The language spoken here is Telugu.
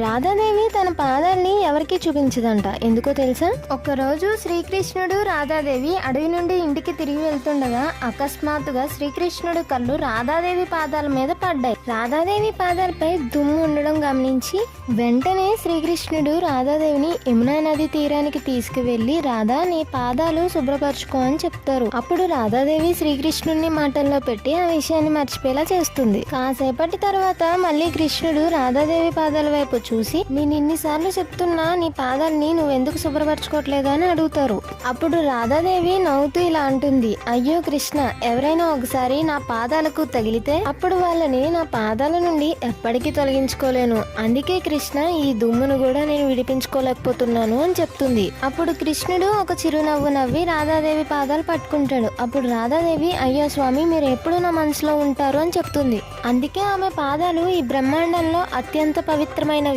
రాధాదేవి తన పాదాల్ని ఎవరికీ చూపించదంట. ఎందుకో తెలుసా? ఒకరోజు శ్రీకృష్ణుడు రాధాదేవి అడవి నుండి ఇంటికి తిరిగి వెళ్తుండగా అకస్మాత్తుగా శ్రీకృష్ణుడు కళ్ళు రాధాదేవి పాదాల మీద పడ్డాయి. రాధాదేవి పాదాలపై దుమ్ము ఉండడం గమనించి వెంటనే శ్రీకృష్ణుడు రాధాదేవిని యమునా నది తీరానికి తీసుకువెళ్లి రాధా నీ పాదాలు శుభ్రపరచుకో అని చెప్తారు. అప్పుడు రాధాదేవి శ్రీకృష్ణుడిని మాటల్లో పెట్టి ఆ విషయాన్ని మర్చిపోయేలా చేస్తుంది. కాసేపటి తర్వాత మళ్ళీ కృష్ణుడు రాధాదేవి పాదాల వైపు చూసి నేను ఇన్నిసార్లు చెప్తున్నా నీ పాదాలని నువ్వెందుకు శుభ్రపరచుకోవట్లేదు అని అడుగుతారు. అప్పుడు రాధాదేవి నవ్వుతూ ఇలా అంటుంది, అయ్యో కృష్ణ, ఎవరైనా ఒకసారి నా పాదాలకు తగిలితే అప్పుడు వాళ్ళని నా పాదాల నుండి ఎప్పటికీ తొలగించుకోలేను. అందుకే కృష్ణ ఈ దుమ్మును కూడా నేను విడిపించుకోలేకపోతున్నాను అని చెప్తుంది. అప్పుడు కృష్ణుడు ఒక చిరునవ్వు నవ్వి రాధాదేవి పాదాలు పట్టుకుంటాడు. అప్పుడు రాధాదేవి అయ్యో స్వామి మీరు ఎప్పుడు నా మనసులో ఉంటారు అని చెప్తుంది. అందుకే ఆమె పాదాలు ఈ బ్రహ్మాండంలో అత్యంత పవిత్రమైనవి.